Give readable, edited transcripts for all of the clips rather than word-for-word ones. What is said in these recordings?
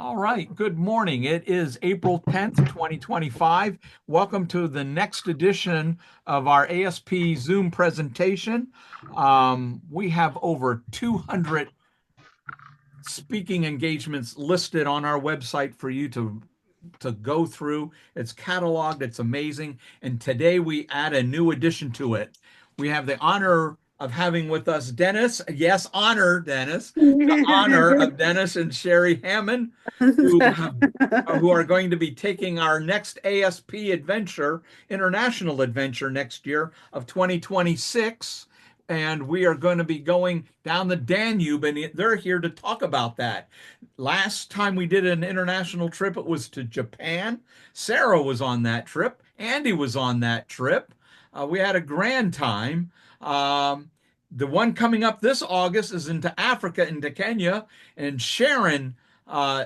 All right, good morning. It is April 10th, 2025. Welcome to the next edition of our ASP Zoom presentation. We have over 200 speaking engagements listed on our website for you to go through. It's cataloged, it's amazing. And today we add a new addition to it. We have the honor of having with us Dennis. Yes, honor, Dennis. The honor of Dennis and Cherie Hammon, who are going to be taking our next ASP adventure, international adventure next year of 2026. And we are going to be going down the Danube, and they're here to talk about that. Last time we did an international trip, it was to Japan. Sarah was on that trip. Andy was on that trip. We had a grand time. The one coming up this August is into Africa, into Kenya, and Sharon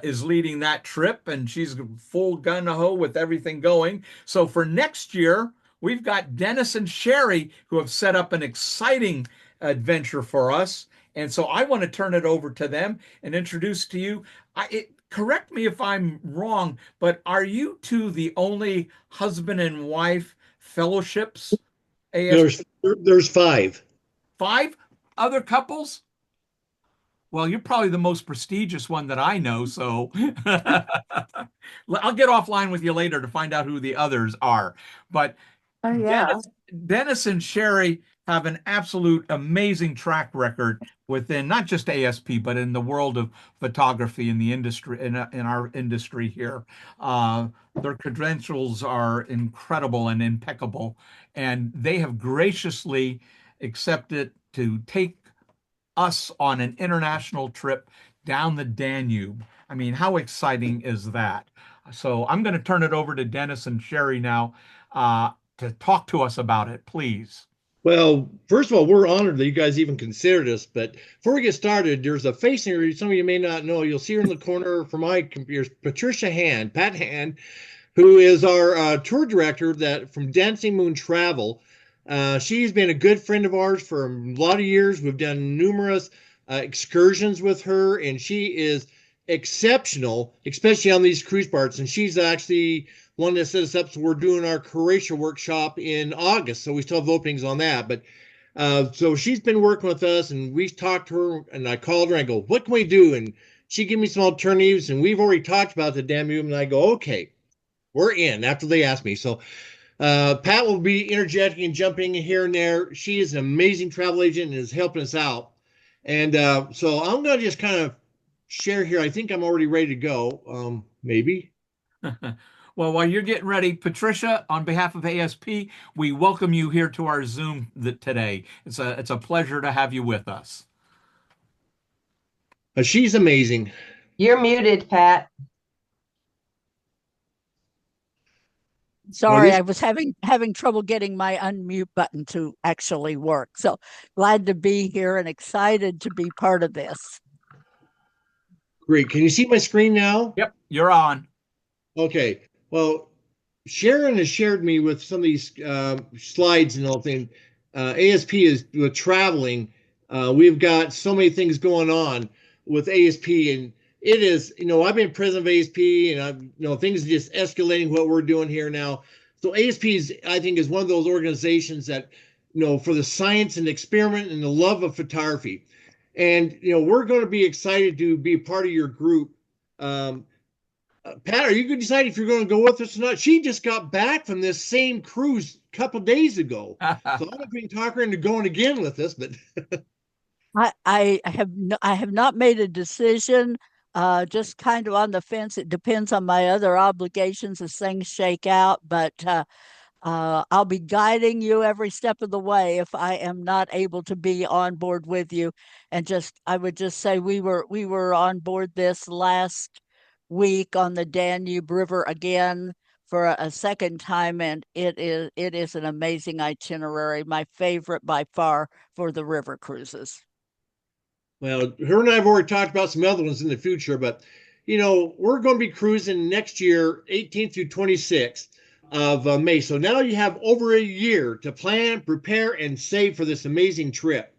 is leading that trip, and she's full gun ho with everything going. So for next year, we've got Dennis and Cherie who have set up an exciting adventure for us. And so I want to turn it over to them and introduce to you. Correct me if I'm wrong, but are you two the only husband and wife fellowships? There's five. Five other couples? Well, you're probably the most prestigious one that I know, so I'll get offline with you later to find out who the others are. But Oh yeah. Dennis and Cherie have an absolute amazing track record within not just ASP, but in the world of photography in the industry, in our industry here. Their credentials are incredible and impeccable, and they have graciously accepted to take us on an international trip down the Danube. I mean, how exciting is that? So I'm going to turn it over to Dennis and Cherie now to talk to us about it, please. Well, first of all, we're honored that you guys even considered us. But before we get started, there's a face here some of you may not know. You'll see her in the corner from my computer, Patricia Hand, Pat Hand, who is our tour director that from Dancing Moon Travel. She's been a good friend of ours for a lot of years. We've done numerous excursions with her, and she is exceptional, especially on these cruise parts. And she's actually one that set us up. So we're doing our Croatia workshop in August. So we still have openings on that. But so she's been working with us, and we talked to her, and I called her and I go, what can we do? And she gave me some alternatives, and we've already talked about the Danube, and I go, okay, we're in after they asked me. So Pat will be interjecting and jumping in here and there. She is an amazing travel agent and is helping us out. And so I'm going to just kind of share here. I think I'm already ready to go. Maybe. Well, while you're getting ready, Patricia, on behalf of ASP, we welcome you here to our Zoom today. It's a pleasure to have you with us. She's amazing. You're muted, Pat. Sorry, I was having trouble getting my unmute button to actually work. So glad to be here and excited to be part of this. Great. Can you see my screen now? Yep, you're on. Okay. Well, Sharon has shared me with some of these slides and all things. ASP is with traveling. We've got so many things going on with ASP, and it is, I've been president of ASP, and things are just escalating what we're doing here now. So ASP is, I think, is one of those organizations that, for the science and experiment and the love of photography. And, we're going to be excited to be part of your group. Pat, are you going to decide if you're going to go with us or not? She just got back from this same cruise a couple days ago. So I don't know if we can talk her into going again with us, but I have not made a decision. Just kind of on the fence. It depends on my other obligations as things shake out, but I'll be guiding you every step of the way if I am not able to be on board with you. And I would just say we were on board this last week on the Danube River again for a second time, and it is an amazing itinerary, my favorite by far for the river cruises. Well, her and I have already talked about some other ones in the future, but we're going to be cruising next year, 18th through 26th of May. So now you have over a year to plan, prepare, and save for this amazing trip.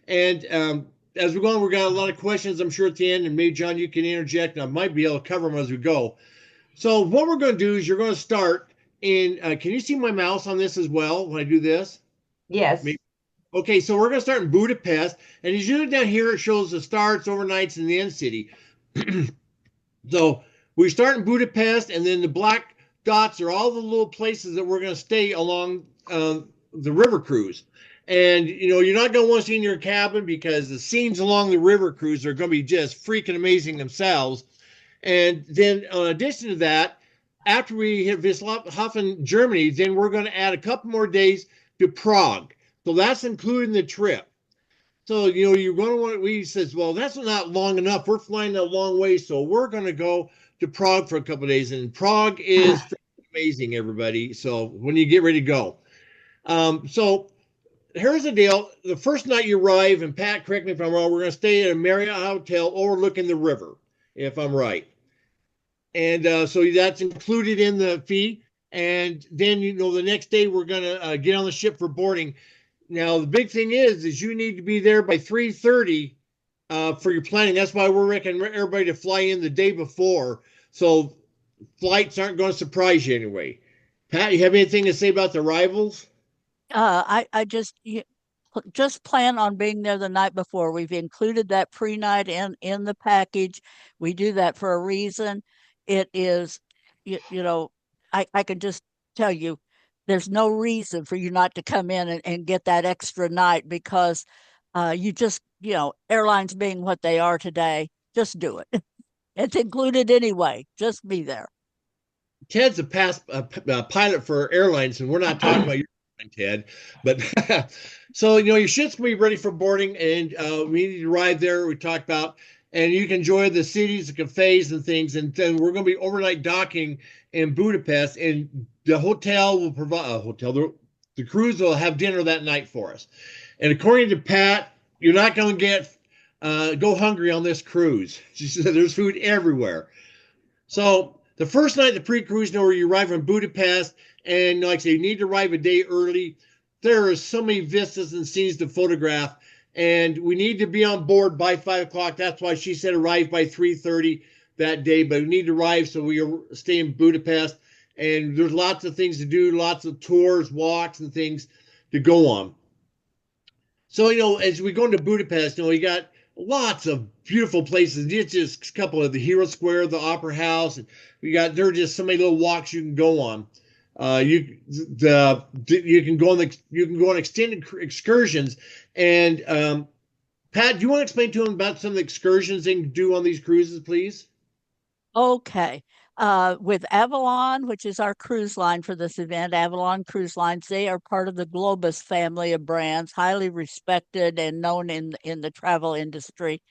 And as we go on, we got a lot of questions, I'm sure, at the end, and maybe John, you can interject, and I might be able to cover them as we go. So what we're going to do is you're going to start in. Can you see my mouse on this as well when I do this? Yes. Maybe. Okay, so we're going to start in Budapest, and as you look down here, it shows the starts, overnights, and the end city. So we start in Budapest, and then the black dots are all the little places that we're going to stay along the river cruise. And you're not going to want to stay in your cabin because the scenes along the river cruise are going to be just freaking amazing themselves. And then, in addition to that, after we hit Wiesbaden, Germany, then we're going to add a couple more days to Prague. So that's including the trip. So, you're going to want, we says, well, that's not long enough. We're flying a long way. So we're going to go to Prague for a couple of days. And Prague is amazing, everybody. So when you get ready to go. So here's the deal. The first night you arrive, and Pat, correct me if I'm wrong, we're going to stay at a Marriott hotel overlooking the river, if I'm right. And so that's included in the fee. And then, the next day we're going to get on the ship for boarding. Now, the big thing is you need to be there by 3:30 for your planning. That's why we're recommending everybody to fly in the day before. So flights aren't going to surprise you anyway. Pat, you have anything to say about the arrivals? I just plan on being there the night before. We've included that pre-night in the package. We do that for a reason. It is, I can just tell you, there's no reason for you not to come in and get that extra night because you just, airlines being what they are today, just do it. It's included anyway. Just be there. Ted's a pilot for airlines, and we're not talking about your Ted, but so your ship's gonna be ready for boarding, and we need to arrive there. We talked about, and you can enjoy the cities, the cafes, and things, and then we're gonna be overnight docking in Budapest, and the hotel will provide a hotel. The cruise will have dinner that night for us, and according to Pat, you're not gonna get go hungry on this cruise. She said there's food everywhere. So the first night, the pre-cruise, where you arrive in Budapest, and like I say, you need to arrive a day early. There are so many vistas and scenes to photograph, and we need to be on board by 5 o'clock. That's why she said arrive by 3:30 that day, but we need to arrive so we stay in Budapest. And there's lots of things to do, lots of tours, walks, and things to go on. So, as we go into Budapest, you got lots of beautiful places. It's just a couple of the Hero Square, the Opera House, and there are just so many little walks you can go on. You can go on extended excursions. And Pat, do you want to explain to them about some of the excursions they can do on these cruises, please? Okay. With Avalon, which is our cruise line for this event, Avalon Cruise Lines, they are part of the Globus family of brands, highly respected and known in the travel industry.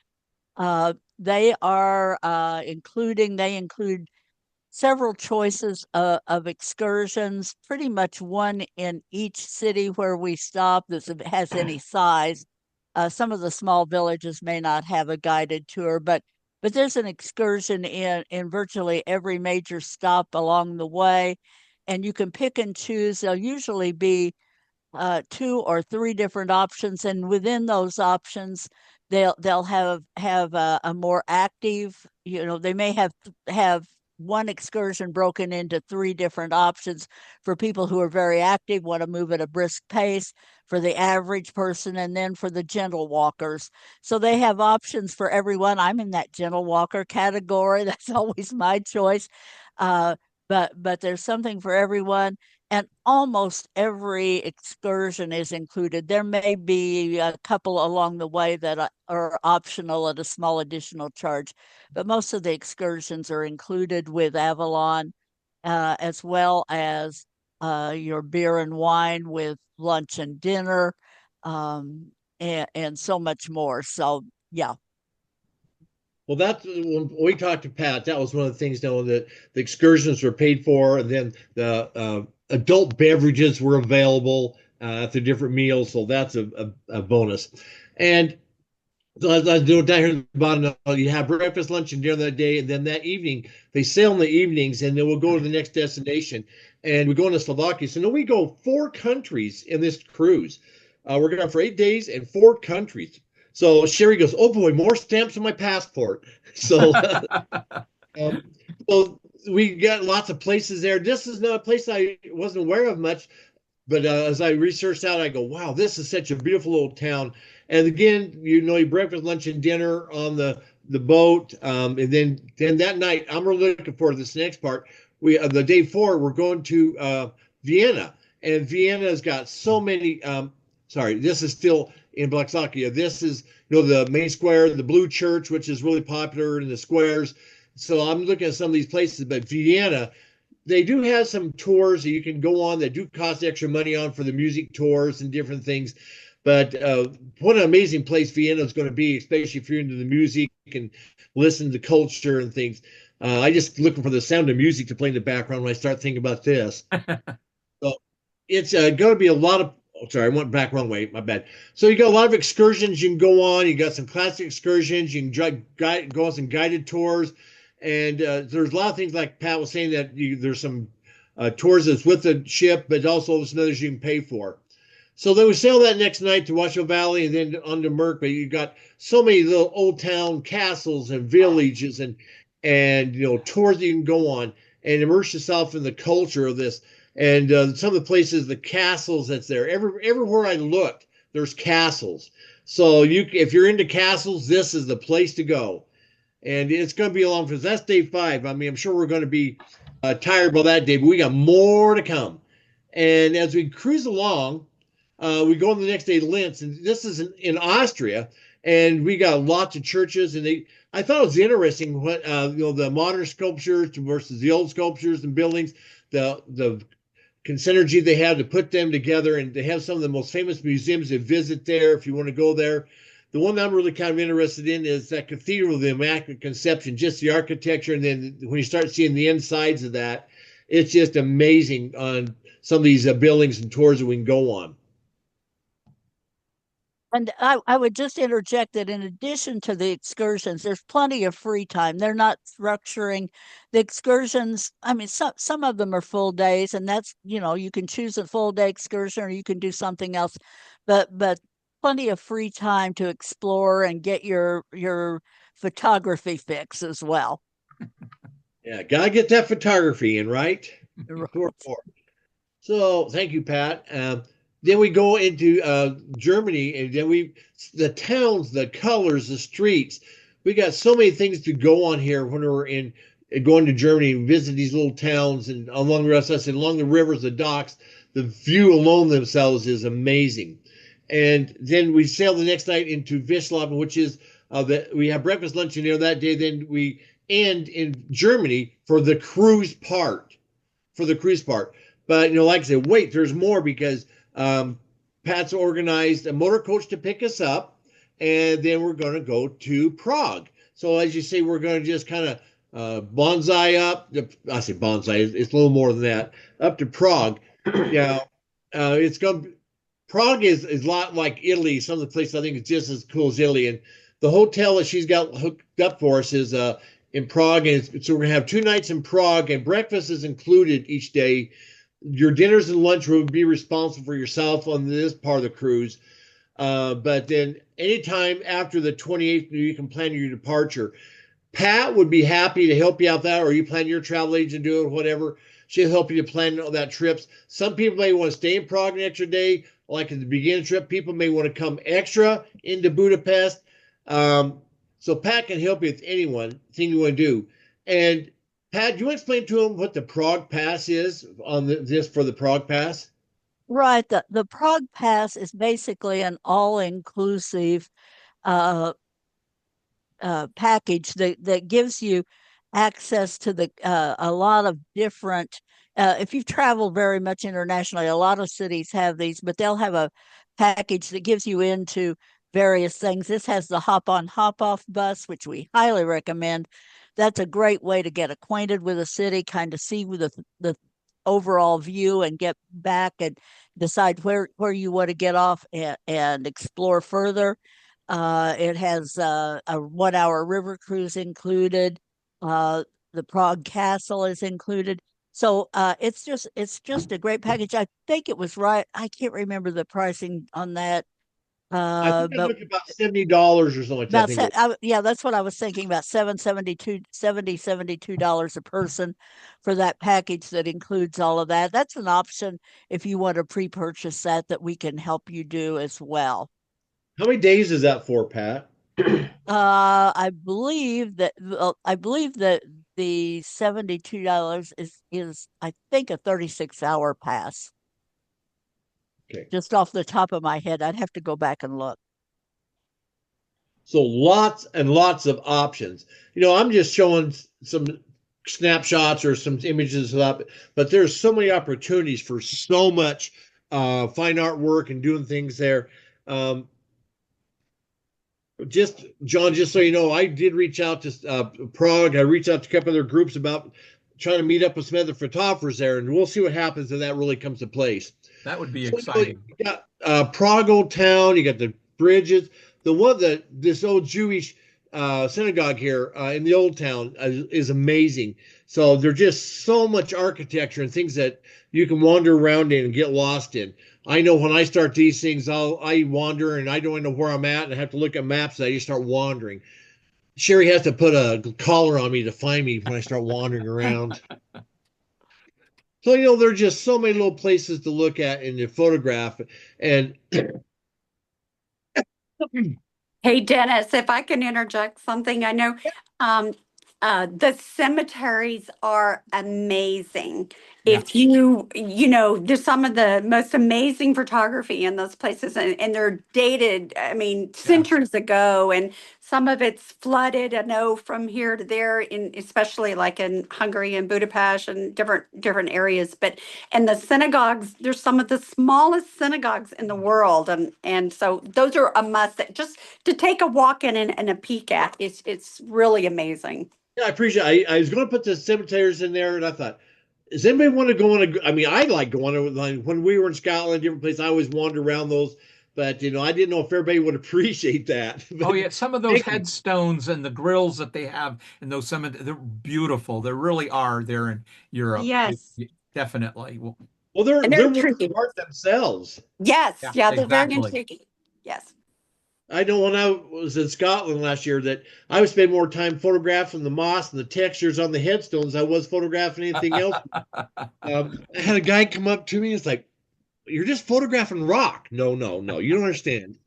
They include several choices of excursions, pretty much one in each city where we stop that has any size. Some of the small villages may not have a guided tour, but there's an excursion in virtually every major stop along the way, and you can pick and choose. There'll usually be 2 or 3 different options, and within those options, they'll have a more active. They may have one excursion broken into 3 different options for people who are very active, want to move at a brisk pace, for the average person, and then for the gentle walkers. So they have options for everyone. I'm in that gentle walker category. That's always my choice. But there's something for everyone. And almost every excursion is included. There may be a couple along the way that are optional at a small additional charge, but most of the excursions are included with Avalon, as well as your beer and wine with lunch and dinner, and so much more. So, yeah. Well, that's when we talked to Pat. That was one of the things, that the excursions were paid for, and then the adult beverages were available at the different meals. So that's a bonus. And so as I do down here at the bottom, you have breakfast, lunch, and dinner that day, and then that evening they sail in the evenings, and then we'll go to the next destination, and we go into Slovakia. So now we go 4 countries in this cruise. We're going for 8 days and 4 countries. So Cherie goes, "Oh boy, more stamps on my passport." So, um, so we got lots of places there. This is not a place I wasn't aware of much, but as I researched out, I go, "Wow, this is such a beautiful old town." And again, you breakfast, lunch, and dinner on the boat, and then that night, I'm really looking forward to this next part. We the day before, we're going to Vienna, and Vienna's got so many. Sorry, this is still in Blaxakia. This is the main square, the Blue Church, which is really popular in the squares. So I'm looking at some of these places, but Vienna, they do have some tours that you can go on that do cost extra money on for the music tours and different things. But what an amazing place Vienna is going to be, especially if you're into the music and listen to culture and things. I just looking for the sound of music to play in the background when I start thinking about this. So it's going to be a lot of. Oh, sorry, I went back wrong way. My bad. So you got a lot of excursions you can go on. You got some classic excursions. You can go on some guided tours, and there's a lot of things like Pat was saying that there's some tours that's with the ship, but also there's others you can pay for. So then we sail that next night to Washoe Valley and then on to Merck. But you got so many little old town castles and villages and tours that you can go on and immerse yourself in the culture of this. And some of the places, the castles that's there. Everywhere I looked, there's castles. So if you're into castles, this is the place to go. And it's going to be a long because that's day 5. I mean, I'm sure we're going to be tired by that day, but we got more to come. And as we cruise along, we go on the next day to Linz, and this is in Austria, and we got lots of churches. And I thought it was interesting what the modern sculptures versus the old sculptures and buildings, the synergy they have to put them together, and they have some of the most famous museums to visit there if you want to go there. The one I'm really kind of interested in is that Cathedral of the Immaculate Conception, just the architecture, and then when you start seeing the insides of that, it's just amazing on some of these buildings and tours that we can go on. And I would just interject that in addition to the excursions, there's plenty of free time. They're not structuring the excursions. I mean, some of them are full days, and that's, you can choose a full day excursion or you can do something else. But plenty of free time to explore and get your photography fix as well. Yeah, gotta get that photography in, right? Right. So thank you, Pat. Then we go into Germany, and then the towns, the colors, the streets. We got so many things to go on here when we're going to Germany and visit these little towns and along the rest. I said along the rivers, the docks. The view alone themselves is amazing. And then we sail the next night into Wiesbaden, which is we have breakfast, lunch, and dinner that day. Then we end in Germany for the cruise part. But like I said, wait, there's more because Pat's organized a motor coach to pick us up, and then we're going to go to Prague. So as you say, we're going to just kind of bonsai up. I say bonsai; it's a little more than that. Up to Prague. Yeah, it's going. Prague is a lot like Italy. Some of the places I think is just as cool as Italy. And the hotel that she's got hooked up for us is in Prague, and so we're going to have 2 nights in Prague, and breakfast is included each day. Your dinners and lunch will be responsible for yourself on this part of the cruise. But then anytime after the 28th, you can plan your departure. Pat would be happy to help you out that, or you plan your travel agent, do it, whatever. She'll help you to plan all that trips. Some people may want to stay in Prague an extra day, like at the beginning trip. People may want to come extra into Budapest. So Pat can help you with thing you want to do. And Pat, do you want to explain to him what the Prague Pass is on this for the Prague Pass? Right. The Prague Pass is basically an all-inclusive uh, package that gives you access to a lot of different. If you've traveled very much internationally, a lot of cities have these, but they'll have a package that gives you into various things. This has the hop on, hop off bus, which we highly recommend. That's a great way to get acquainted with a city, kind of see with the overall view and get back and decide where you want to get off and explore further. It has a 1 hour river cruise included. The Prague Castle is included. So it's just a great package. I think it was right. I can't remember the pricing on that. I think I But looked about $70 or something like that. I about think it was. yeah, that's what I was thinking, about 72 $72 a person for that package that includes all of that. That's an option if you want to pre-purchase that we can help you do as well. How many days is that for, Pat? I believe that the $72 is I think a 36-hour pass. Okay. Just off the top of my head, I'd have to go back and look. So lots and lots of options. I'm just showing some snapshots or some images of that, but there's so many opportunities for so much fine art work and doing things there. Um, just John, just so you know, I did reach out to Prague. I reached out to a couple other groups about trying to meet up with some other photographers there, and we'll see what happens if that really comes to place. That would be So exciting. you got Prague Old Town, you got the bridges, the one that this old Jewish synagogue here in the old town is amazing. So there's just so much architecture and things that you can wander around in and get lost in. I know when I start these things, I wander and I don't know where I'm at, and I have to look at maps and I just start wandering. Cherie has to put a collar on me to find me when I start wandering around. So there's just so many little places to look at in the photograph, and Hey, Dennis, if I can interject something, I know um, the cemeteries are amazing. Yeah. If there's some of the most amazing photography in those places, and they're dated, I mean, Yeah. centuries ago, and some of it's flooded, I know, from here to there, especially like in Hungary and Budapest and different areas. But and the synagogues, there's some of the smallest synagogues in the world, and so those are a must. Just to take a walk in and a peek at. It's really amazing. yeah, I appreciate. I was going to put the cemeteries in there, and I thought, does anybody want to go on a? I mean, I like going on. Like when we were in Scotland, different places. I always wandered around those, but I didn't know if everybody would appreciate that. Oh But yeah, some of those thank you. headstones and the grills that they have in those cemeteries, they're beautiful. They really are there in Europe. Yes. Definitely. Well, Well, And they're they're works of tricky. art themselves. Yes. yeah, Yeah, they're very exactly. intriguing. Yes. I know when I was in Scotland last year that I would spend more time photographing the moss and the textures on the headstones I was photographing anything else. I had a guy come up to me and it's like, "You're just photographing rock." No, no, no, you don't understand.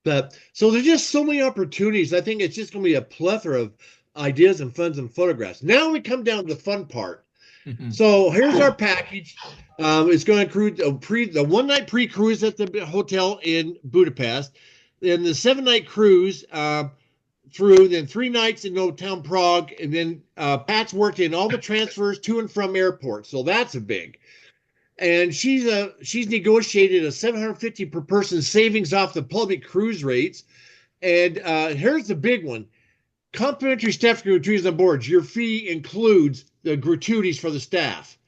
But so there's just so many opportunities. I think it's just going to be a plethora of ideas and funds and photographs. Now we come down to the fun part. Mhm. So here's our package. It's going to include the 1 night pre-cruise at the hotel in Budapest, then the 7 night cruise through, then 3 nights in Old Town Prague, and then Pat's worked in all the transfers to and from airports. So that's a big. And she's negotiated a 750 per person savings off the public cruise rates. And here's the big one: complimentary staff gratuities on board. Your fee includes the gratuities for the staff.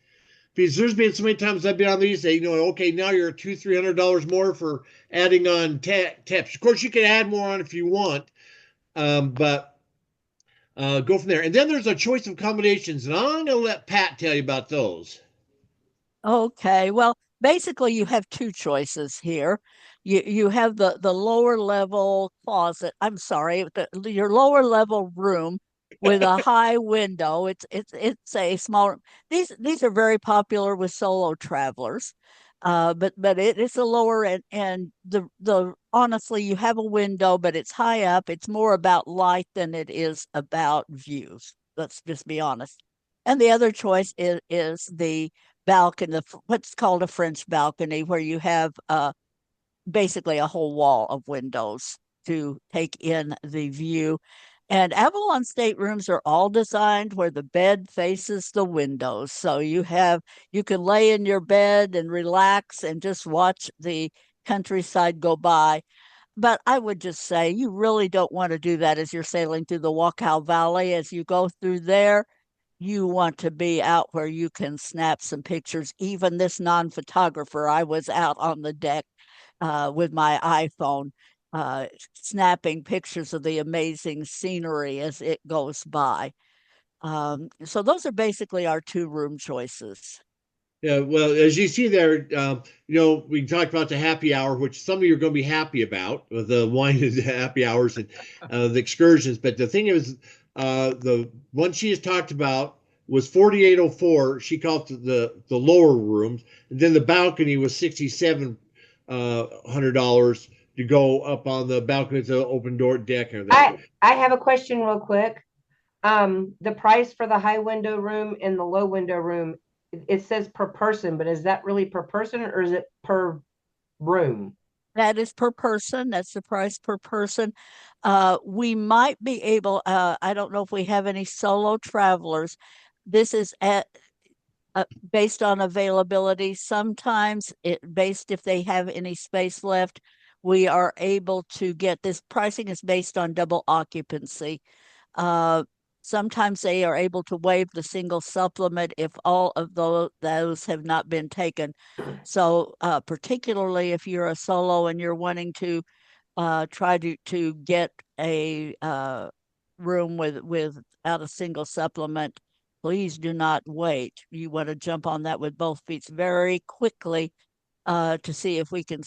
Because there's been so many times I've been on these, say, okay, now you're $200-300 more for adding on tips. Of course, you can add more on if you want, but go from there. And then there's a choice of accommodations, and I'm going to let Pat tell you about those. Okay, well, basically you have two choices here. You have the lower level closet. I'm sorry, your lower level room with a high window. It's a small. These are very popular with solo travelers. But it's a lower end, and the honestly, you have a window, but it's high up. It's more about light than it is about views. Let's just be honest. And the other choice is the balcony, what's called a French balcony, where you have basically a whole wall of windows to take in the view. And Avalon staterooms are all designed where the bed faces the windows. So you can lay in your bed and relax and just watch the countryside go by. But I would just say you really don't want to do that as you're sailing through the Wachau Valley. As you go through there, you want to be out where you can snap some pictures. Even this non-photographer, I was out on the deck with my iPhone, snapping pictures of the amazing scenery as it goes by. So those are basically our two room choices. Yeah, well, as you see there, we talked about the happy hour, which some of you are going to be happy about, with the wine and the happy hours and the excursions. But the thing is, the one she has talked about was 4804. She called it the lower rooms, and then the balcony was $6,700 to go up on the balcony. It's an open door deck and everything. I have a question real quick. The price for the high window room and the low window room, it says per person, but is that really per person or is it per room? That is per person. That's the price per person. We might be able, I don't know if we have any solo travelers. This is based on availability. Sometimes based if they have any space left, we are able to get this pricing is based on double occupancy. Uh, Sometimes they are able to waive the single supplement if all of those have not been taken. So particularly if you're a solo and you're wanting to try to get a room without a single supplement, please do not wait. You want to jump on that with both feet very quickly to see if we can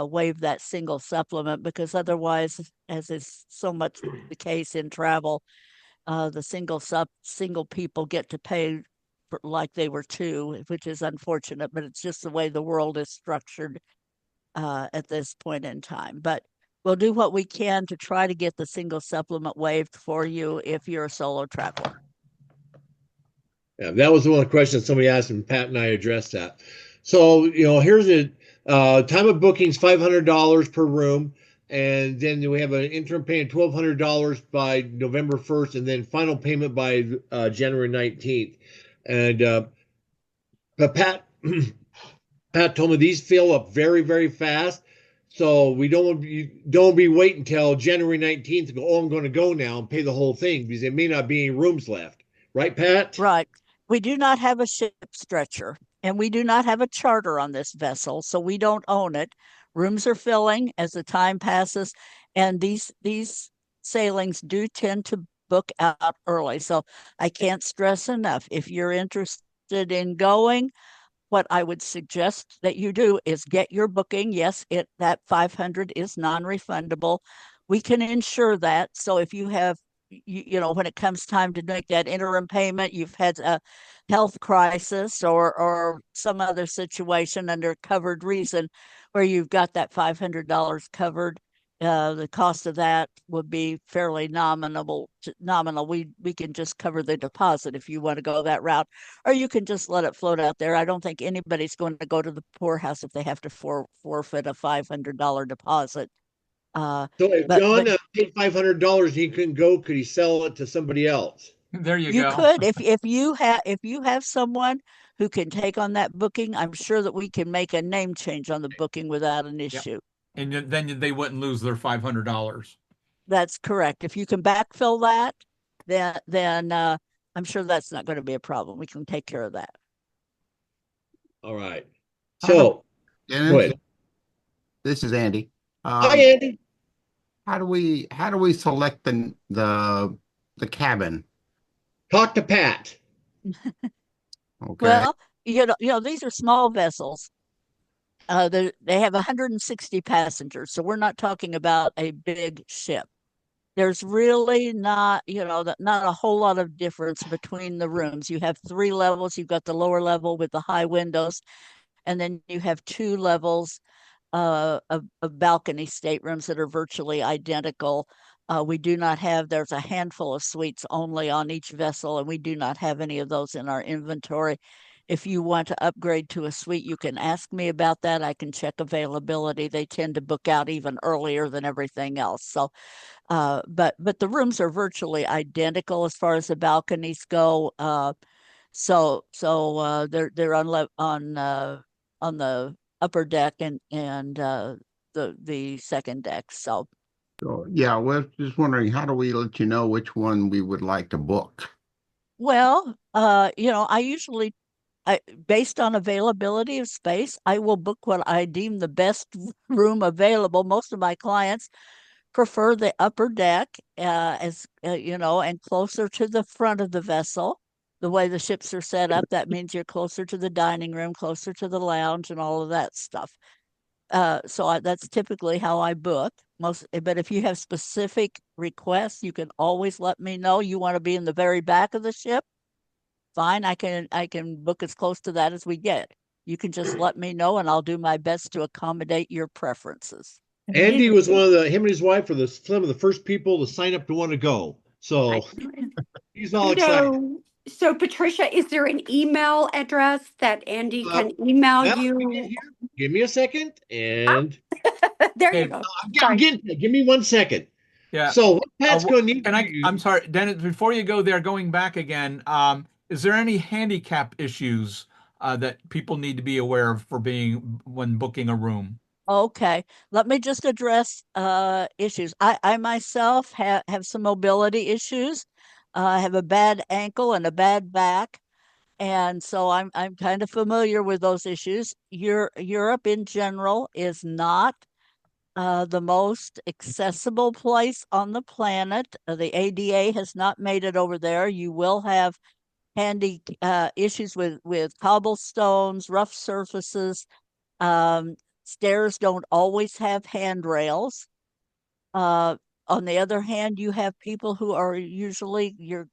waive that single supplement, because otherwise, as is so much the case in travel, the single people get to pay like they were two, which is unfortunate, but it's just the way the world is structured at this point in time. But we'll do what we can to try to get the single supplement waived for you if you're a solo traveler. Yeah, that was one of the questions somebody asked, and Pat and I addressed that. So, here's the time of bookings $500 per room. And then we have an interim payment $1,200 by November 1st, and then final payment by January 19th. And but Pat told me these fill up very, very fast. So we don't be waiting until January 19th to go, oh, I'm going to go now and pay the whole thing, because there may not be any rooms left. Right, Pat? Right. We do not have a ship stretcher and we do not have a charter on this vessel, so we don't own it. Rooms are filling as the time passes, and these sailings do tend to book out early. So I can't stress enough, if you're interested in going, what I would suggest that you do is get your booking. Yes, that 500 is non-refundable. We can ensure that. So if you have, when it comes time to make that interim payment, you've had a health crisis or some other situation under covered reason where you've got that $500 covered, the cost of that would be fairly nominal. We can just cover the deposit if you want to go that route, or you can just let it float out there. I don't think anybody's going to go to the poorhouse if they have to forfeit a $500 deposit. So if But John paid $500, he couldn't go. Could he sell it to somebody else? There you you go. could, if you have someone who can take on that booking, I'm sure that we can make a name change on the booking without an Yep. issue. And then they wouldn't lose their $500. That's correct. If you can backfill that, then I'm sure that's not going to be a problem. We can take care of that. All right. How do- So, go Dennis, ahead. this is Andy. Hi, Andy. How do we select the cabin? Talk to Pat. Okay. Well, these are small vessels. They have 160 passengers, so we're not talking about a big ship. There's really not a whole lot of difference between the rooms. You have three levels. You've got the lower level with the high windows, and then you have two levels of balcony staterooms that are virtually identical. We do not have, there's a handful of suites only on each vessel, and we do not have any of those in our inventory. If you want to upgrade to a suite, you can ask me about that. I can check availability. They tend to book out even earlier than everything else. So, but the rooms are virtually identical as far as the balconies go. They're on the upper deck and the second deck. So Yeah, we're just wondering, how do we let you know which one we would like to book? well, based on availability of space, I will book what I deem the best room available. Most of my clients prefer the upper deck, and closer to the front of the vessel. the way the ships are set up, that means you're closer to the dining room, closer to the lounge, and all of that stuff. That's typically how I book most. But if you have specific requests, you can always let me know. You want to be in the very back of the ship? Fine, I can book as close to that as we get. You can just let me know, and I'll do my best to accommodate your preferences. Andy was him and his wife were some of the first people to sign up to want to go. So he's all excited. So Patricia, is there an email address that Andy can email you? Give me a second, and there you go. Give me 1 second. Yeah. So what Pat's going to need I'm sorry, Dennis, before you go there, going back again, is there any handicap issues that people need to be aware of when booking a room? Okay, let me just address issues. I myself have some mobility issues. I have a bad ankle and a bad back, and so I'm kind of familiar with those issues. Europe in general is not the most accessible place on the planet. The ADA has not made it over there. You will have handy issues with cobblestones, rough surfaces. Stairs don't always have handrails. On the other hand, you have people who are usually your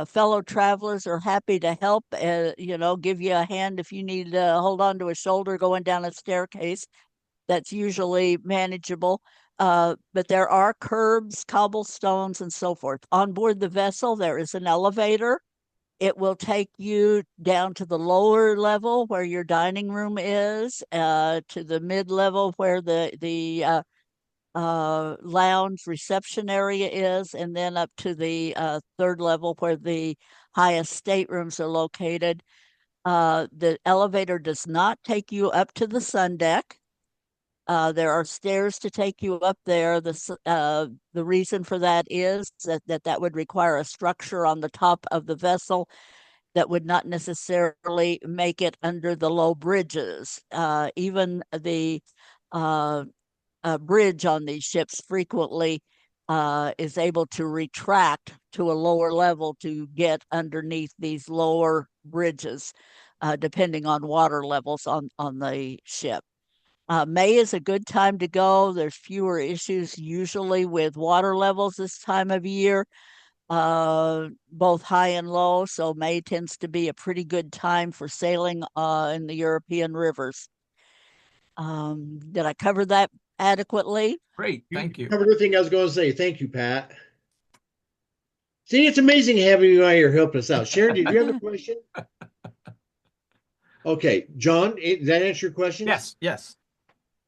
fellow travelers are happy to help, give you a hand if you need to hold on to a shoulder going down a staircase. That's usually manageable. But there are curbs, cobblestones, and so forth. On board the vessel, there is an elevator. It will take you down to the lower level where your dining room is, to the mid-level where the lounge reception area is, and then up to the third level where the highest staterooms are located. The elevator does not take you up to the sun deck. There are stairs to take you up there. The reason for that is that would require a structure on the top of the vessel that would not necessarily make it under the low bridges. Even the bridge on these ships frequently is able to retract to a lower level to get underneath these lower bridges, depending on water levels on the ship. May is a good time to go. There's fewer issues usually with water levels this time of year, both high and low. So May tends to be a pretty good time for sailing in the European rivers. Did I cover that adequately? Great, thank you. Covered everything I was going to say. Thank you, Pat. See, it's amazing having you out here helping us out. Sharon, did you have a question? Okay, John, did that answer your question? Yes.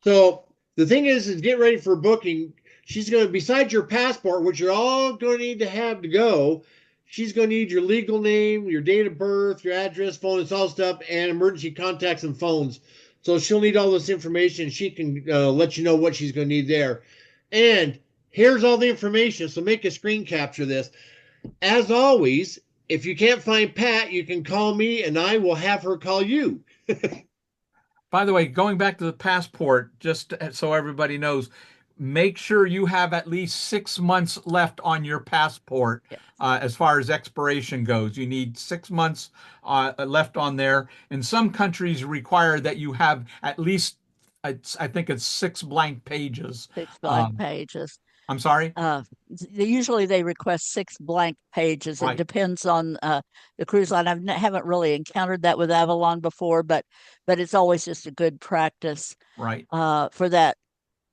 So the thing is get ready for booking. She's going to, besides your passport, which you're all going to need to have to go, she's going to need your legal name, your date of birth, your address, phone, it's all stuff, and emergency contacts and phones. So she'll need all this information. She can let you know what she's going to need there. And here's all the information. So make a screen capture this. As always, if you can't find Pat, you can call me and I will have her call you. By the way, going back to the passport, just so everybody knows, make sure you have at least 6 months left on your passport. Yes. As far as expiration goes. You need 6 months left on there. And some countries require that you have at least, I think it's 6 blank pages. 6 blank pages. I'm sorry? Usually they request 6 blank pages. Right. It depends on the cruise line. I haven't really encountered that with Avalon before, but it's always just a good practice Right. For that.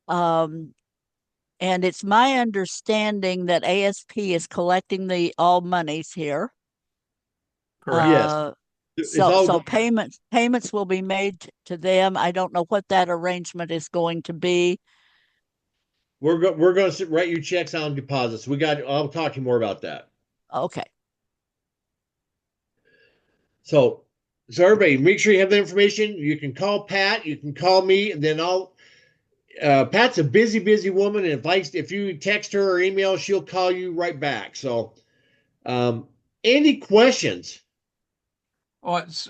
And it's my understanding that ASP is collecting the all monies here. Correct. Yes. So payments will be made to them. I don't know what that arrangement is going to be. We're going to write you checks on deposits. I'll talk to you more about that. Okay. So everybody, make sure you have the information. You can call Pat, you can call me, and then Pat's a busy woman, and if you text her or email, she'll call you right back. So, any questions? Well, it's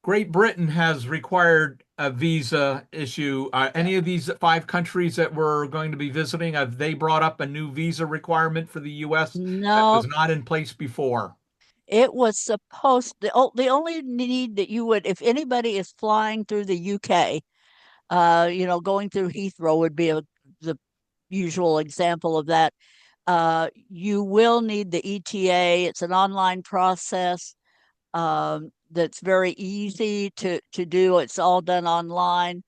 Great Britain has required a visa issue. Any of these 5 countries that we're going to be visiting, have they brought up a new visa requirement for the US that No, was not in place before? it was supposed the only need that you would, if anybody is flying through the UK, going through Heathrow would be the usual example of that. You will need the ETA. It's an online process that's very easy to do. It's all done online.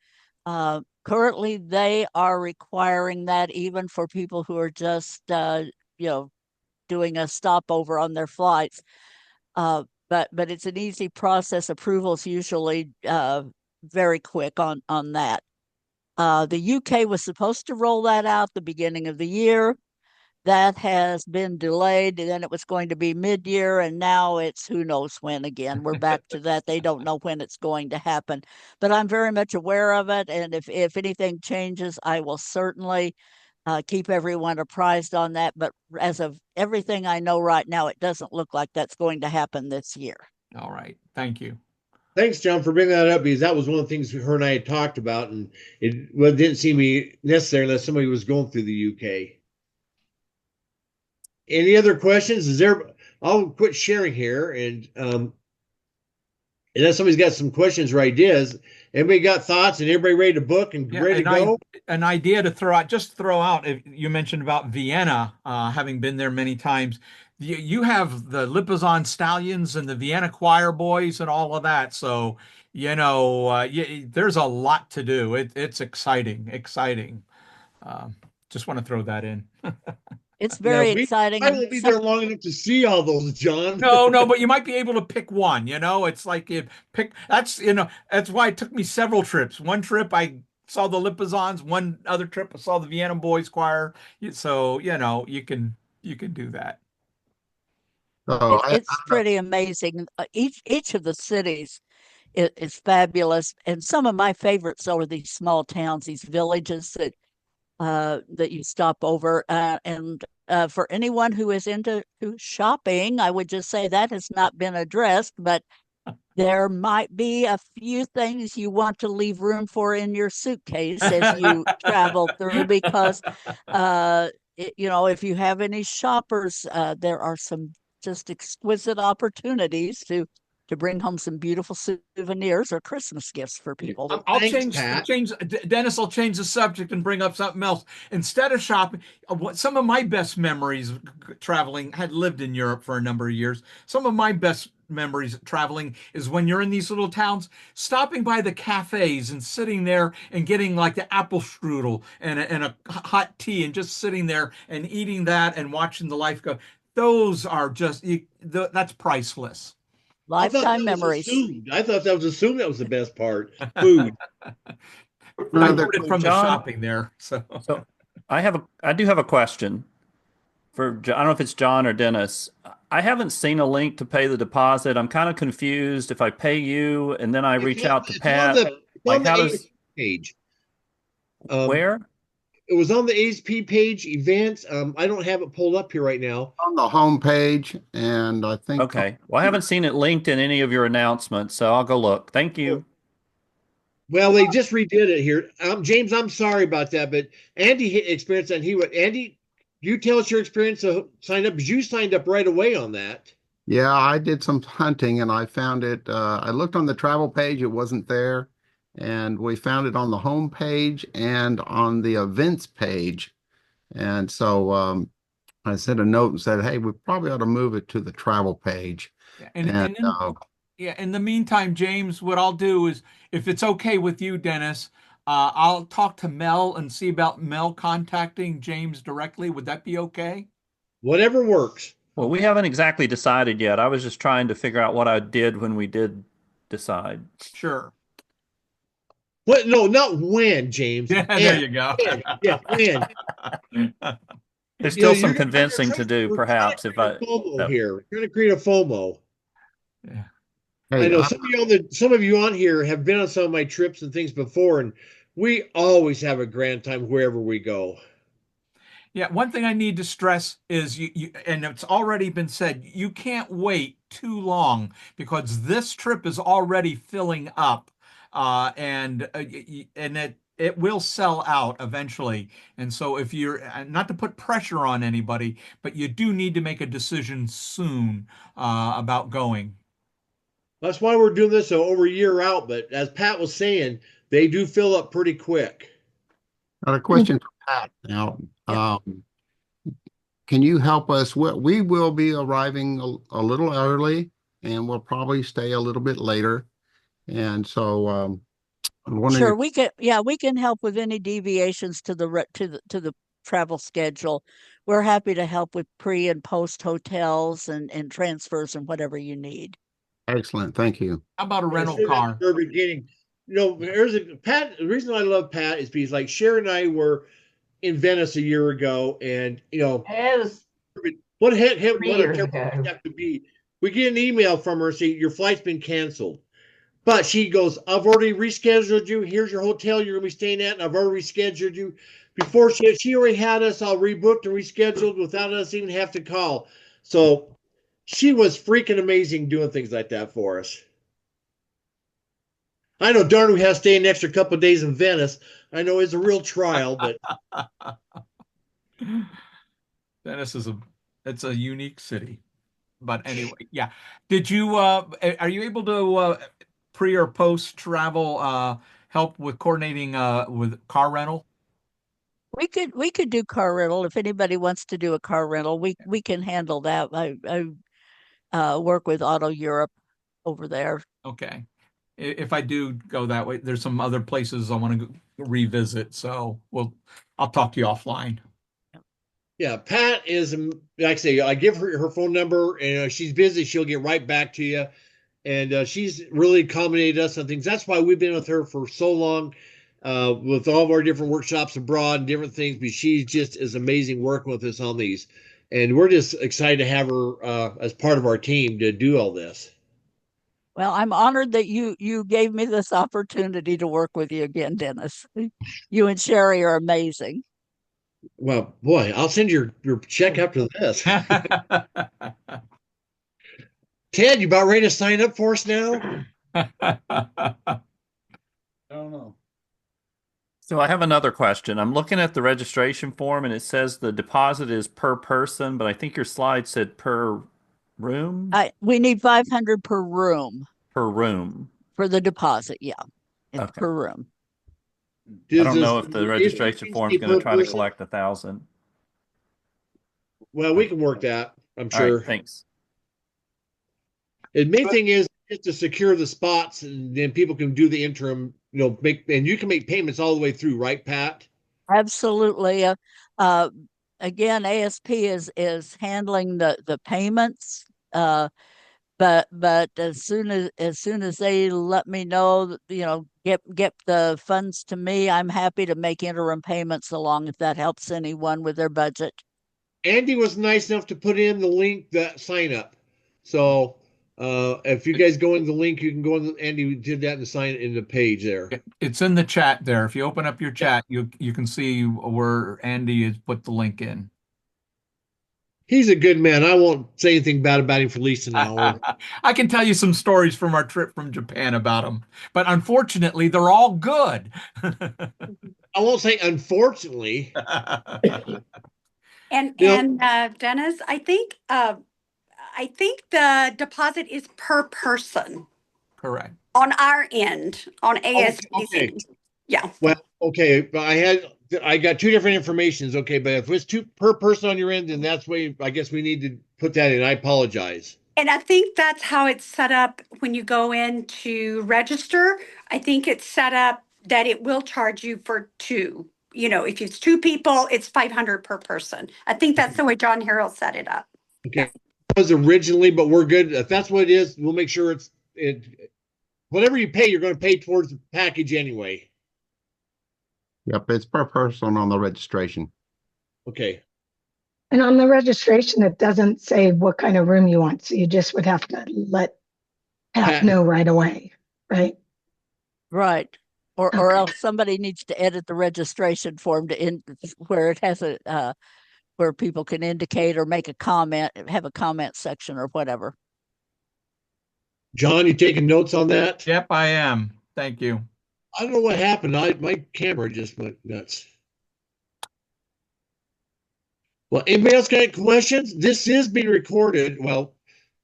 Currently, they are requiring that even for people who are just, doing a stopover on their flights. But it's an easy process. Approvals usually very quick on that. The UK was supposed to roll that out the beginning of the year. That has been delayed. And then it was going to be mid-year, and now it's who knows when again. We're back to that. They don't know when it's going to happen. But I'm very much aware of it. And if anything changes, I will certainly keep everyone apprised on that. But as of everything I know right now, it doesn't look like that's going to happen this year. All right. Thank you. Thanks, John, for bringing that up, because that was one of the things her and I had talked about, and it didn't seem to be necessary unless somebody was going through the UK. Any other questions? I'll quit sharing here, and unless somebody's got some questions or ideas. Everybody got thoughts, and everybody ready to book and ready to go? An idea to throw out, if you mentioned about Vienna, having been there many times. You have the Lipizzan Stallions and the Vienna Choir Boys and all of that. So, there's a lot to do. It's exciting. Just want to throw that in. It's very exciting. I won't be there long enough to see all those, John. No, but you might be able to pick one. It's like that's why it took me several trips. One trip I saw the Lipizzans. One other trip I saw the Vienna Boys Choir. So you can do that. So It's pretty amazing. Each of the cities is fabulous, and some of my favorites are these small towns, these villages that you stop over. And for anyone who is into shopping, I would just say that has not been addressed, but there might be a few things you want to leave room for in your suitcase as you travel through, because, if you have any shoppers, there are some just exquisite opportunities to bring home some beautiful souvenirs or Christmas gifts for people. I'll Thanks, change, Dennis, I'll change the subject and bring up something else. Instead of shopping, some of my best memories traveling, had lived in Europe for a number of years. Some of my best memories traveling is when you're in these little towns, stopping by the cafes and sitting there and getting like the apple strudel and a hot tea, and just sitting there and eating that and watching the life go. Those are just, that's priceless. Lifetime memories. I thought that was assumed that was the best part. Food. I heard it from the shopping there. So I do have a question for, I don't know if it's John or Dennis. I haven't seen a link to pay the deposit. I'm kind of confused. If I pay you and then I reach out to Pat, like how does page? Where? It was on the ASP page, events. I don't have it pulled up here right now. On the home page, and I think. Okay. Well, I haven't seen it linked in any of your announcements, so I'll go look. Thank you. Well, they just redid it here. James, I'm sorry about that, but Andy experienced that. Andy, you tell us your experience of sign up, because you signed up right away on that. Yeah, I did some hunting and I found it. I looked on the travel page, it wasn't there. And we found it on the home page and on the events page. And so I sent a note and said, hey, we probably ought to move it to the travel page. In the meantime, James, what I'll do is, if it's okay with you, Dennis, I'll talk to Mel and see about Mel contacting James directly. Would that be okay? Whatever works. Well, we haven't exactly decided yet. I was just trying to figure out what I did when we did decide. Sure. What? No, not when, James. Yeah, there you go. Yeah, when. There's still some convincing to do, perhaps. If I here, we're going to create a FOMO. Yeah. Hey, I know some of you on here have been on some of my trips and things before, and we always have a grand time wherever we go. Yeah, one thing I need to stress is and it's already been said, you can't wait too long because this trip is already filling up, and it will sell out eventually. And so if you're not to put pressure on anybody, but you do need to make a decision soon about going. That's why we're doing this over a year out. But as Pat was saying, they do fill up pretty quick. Got a question for Pat now. Yeah. Can you help us? We will be arriving a little early, and we'll probably stay a little bit later. And so I'm wondering Sure, if we can help with any deviations to the travel schedule. We're happy to help with pre and post hotels and transfers and whatever you need. excellent. Thank you. How about a I rental said that car? at the very beginning. Pat. The reason I love Pat is because like Cherie and I were in Venice a year ago, and It was what hit him? 3 What a years terrible ago. step to be. We get an email from her saying your flight's been canceled. But she goes, I've already rescheduled you. Here's your hotel you're gonna be staying at, and I've already rescheduled you. Before she already had us all rebooked and rescheduled without us even have to call. So she was freaking amazing doing things like that for us. I know darn we have to stay an extra couple of days in Venice. I know it's a real trial, but Venice it's a unique city. But anyway, yeah. Did you are you able to pre or post travel help with coordinating with car rental? We could do car rental if anybody wants to do a car rental. We can handle that. I work with Auto Europe over there. Okay. If I do go that way, there's some other places I want to revisit. So I'll talk to you offline. yeah, Pat is like I say, I give her phone number, and she's busy. She'll get right back to you, and she's really accommodated us on things. That's why we've been with her for so long, with all of our different workshops abroad and different things. But she just is amazing working with us on these, and we're just excited to have her as part of our team to do all this. Well, I'm honored that you gave me this opportunity to work with you again, Dennis. You and Cheri are amazing. Well, boy, I'll send your check after this. Ted, you about ready to sign up for us now? I don't know. So I have another question. I'm looking at the registration form and it says the deposit is per person, but I think your slide said per room? We need 500 per room Per room. for the deposit. Yeah, it's Okay. per room. I don't know if the registration form is going to try to collect 1,000. Well, we can work that, I'm All right, sure. thanks. The main thing is to secure the spots, and then people can do the interim, and you can make payments all the way through, right, Pat? Absolutely. Again, ASP is handling the payments. But as soon as they let me know, get the funds to me, I'm happy to make interim payments along if that helps anyone with their budget. Andy was nice enough to put in the link, that sign up. So if you guys go in the link, you can go in. Andy did that and sign it in the page there. It's in the chat there. If you open up your chat, you can see where Andy has put the link in. He's a good man. I won't say anything bad about him for at least an hour. I can tell you some stories from our trip from Japan about him, but unfortunately, they're all good. I won't say unfortunately. And Dennis, I think the deposit is per person Correct. on our end on ASP. Okay. Yeah. Well, okay, but I got two different informations. Okay, but if it's two per person on your end, then that's way I guess we need to put that in. I apologize. And I think that's how it's set up when you go in to register. I think it's set up that it will charge you for two. If it's two people, it's 500 per person. I think that's the way John Harrell set it up. Okay. It was originally, but we're good. If that's what it is, we'll make sure whatever you pay, you're going to pay towards the package anyway. Yep, it's per person on the registration. Okay. And on the registration, it doesn't say what kind of room you want. So you just would have to let Pat know right away, right? Right. Or else somebody needs to edit the registration form where it has where people can indicate or make a comment, have a comment section or whatever. John, you taking notes on that? Yep, I am. Thank you. I don't know what happened. My camera just went nuts. Well, anybody else got any questions? This is being recorded. Well,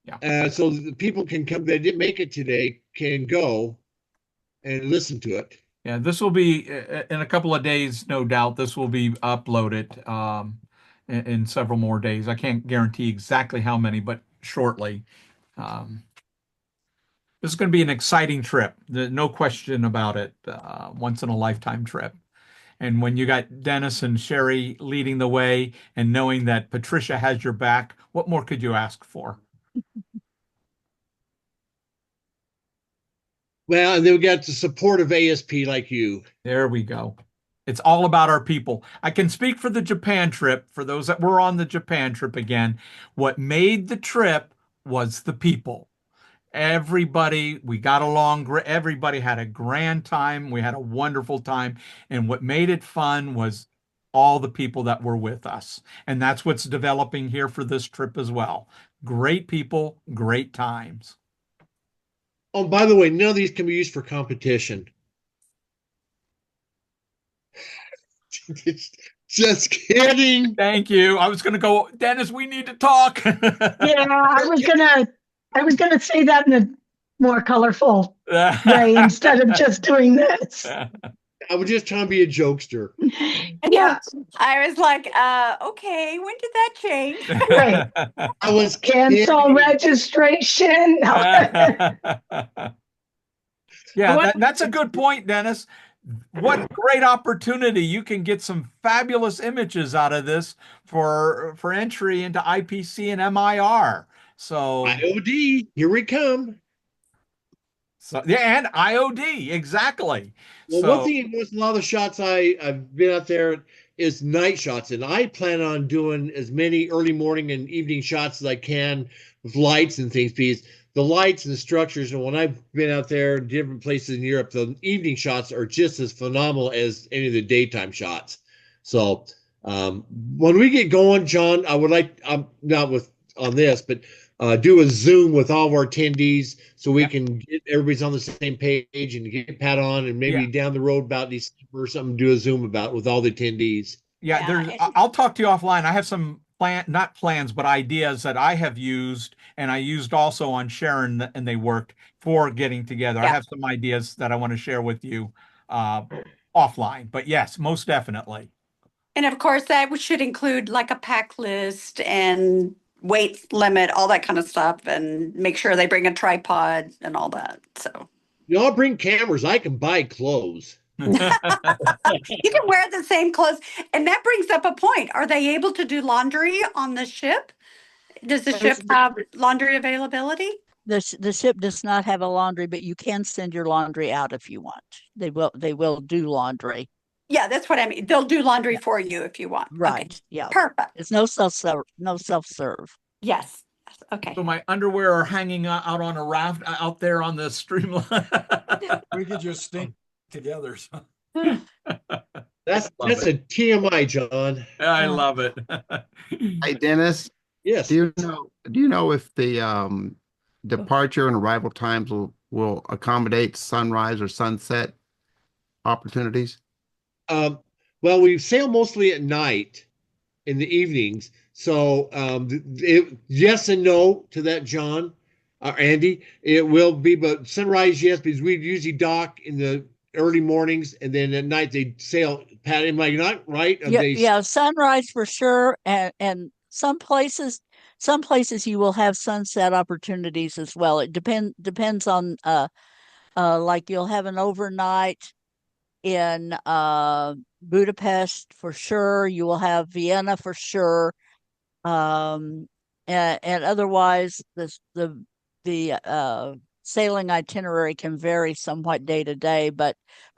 Yeah. so the people can come that didn't make it today can go and listen to it. Yeah, this will be in a couple of days, no doubt. This will be uploaded in several more days. I can't guarantee exactly how many, but shortly. This is going to be an exciting trip. No question about it. Once in a lifetime trip. And when you got Dennis and Cheri leading the way and knowing that Patricia has your back, what more could you ask for? Well, and then we got the support of ASP like you. There we go. It's all about our people. I can speak for the Japan trip, for those that were on the Japan trip again. What made the trip was the people. Everybody, we got along. Everybody had a grand time. We had a wonderful time. And what made it fun was all the people that were with us. And that's what's developing here for this trip as well. Great people, great times. Oh, by the way, none of these can be used for competition. Just kidding. Thank you. I was going to go, Dennis, we need to talk. Yeah, I was gonna say that in a more colorful way instead of just doing this. I was just trying to be a jokester. Yeah, I was like, okay, when did that change? right. I was Cancel kidding. registration. Yeah, that's a good point, Dennis. What great opportunity. You can get some fabulous images out of this for entry into IPC and MIR. So IOD, here we come. Yeah, and IOD, exactly. Well, So one thing was a lot of the shots I've been out there is night shots, and I plan on doing as many early morning and evening shots as I can with lights and things, because the lights and the structures, and when I've been out there in different places in Europe, the evening shots are just as phenomenal as any of the daytime shots. So when we get going, John, I would like, I'm not with on this, but do a Zoom with all of our attendees so we can get everybody's on the same page and get Pat on, and maybe down the road about December or something, do a Zoom about with all the attendees. I'll talk to you offline. I have some not plans, but ideas that I have used, and I used also on Sharon, and they worked for getting together. I have some ideas that I want to share with you offline, but yes, most definitely. And of course, that should include like a pack list and weight limit, all that kind of stuff, and make sure they bring a tripod and all that. So I'll bring cameras. I can buy clothes. you can wear the same clothes. And that brings up a point. Are they able to do laundry on the ship? Does the ship have laundry availability? The ship does not have a laundry, but you can send your laundry out if you want. They will do laundry. Yeah, that's what I mean. They'll do laundry for you if you want. Right. Okay. Yeah. Perfect. It's no self-serve. Yes. Okay. So my underwear are hanging out on a raft out there on the streamline. We could just stink together. So. That's a TMI, John. I love it. Hey, Dennis. Yes. Do you know if the departure and arrival times will accommodate sunrise or sunset opportunities? Well, we sail mostly at night in the evenings. So yes and no to that, John, Andy. It will be, but sunrise, yes, because we usually dock in the early mornings, and then at night they sail. Pat, am I not right? Yeah, sunrise for sure, and some places you will have sunset opportunities as well. It depends on like you'll have an overnight in Budapest for sure. You will have Vienna for sure. And otherwise the sailing itinerary can vary somewhat day to day, but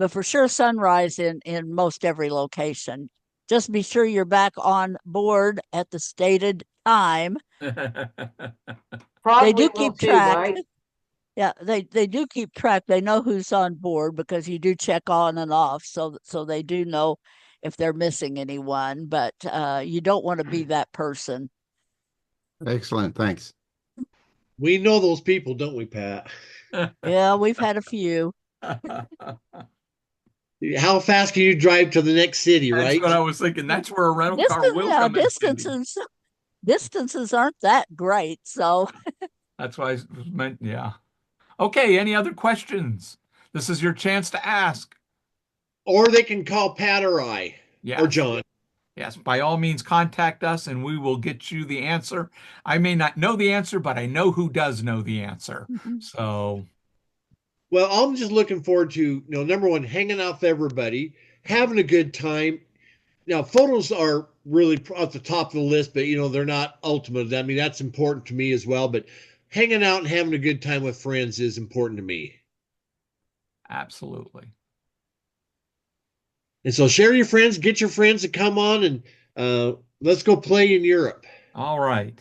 for sure sunrise in most every location. Just be sure you're back on board at the stated time. Probably They do will keep too, track. right? Yeah, they do keep track. They know who's on board because you do check on and off, so they do know if they're missing anyone, but you don't want to be that person. Excellent. Thanks. We know those people, don't we, Pat? Yeah, we've had a few. How fast can you drive to the next city, That's right? what I was thinking. That's where a rental car will Yeah, come in handy. distances aren't that great, so That's why I meant, yeah. Okay, any other questions? This is your chance to ask. Or they can call Pat or I or Yes. John. Yes, by all means, contact us and we will get you the answer. I may not know the answer, but I know who does know the answer. So, Well, I'm just looking forward to, number one, hanging out with everybody, having a good time. Now, photos are really at the top of the list, but they're not ultimate. I mean, that's important to me as well. But hanging out and having a good time with friends is important to me. absolutely. And so share your friends, get your friends to come on, and let's go play in Europe. All right.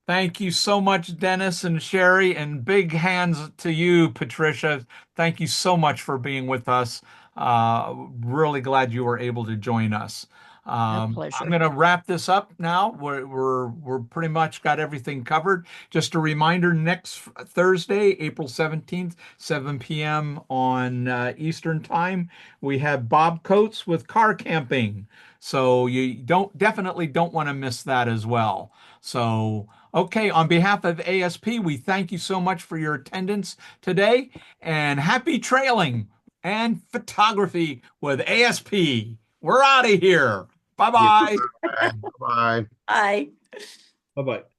Thank you so much, Dennis and Cheri, and big hands to you, Patricia. Thank you so much for being with us. Really glad you were able to join us. pleasure. I'm going to wrap this up now. We're pretty much got everything covered. Just a reminder, next Thursday, April 17th, 7 p.m. on Eastern Time, we have Bob Coates with car camping. So you definitely don't want to miss that as well. So, okay, on behalf of ASP, we thank you so much for your attendance today, and happy trailing and photography with ASP. We're out of here. Bye-bye. Bye. Bye. Bye-bye.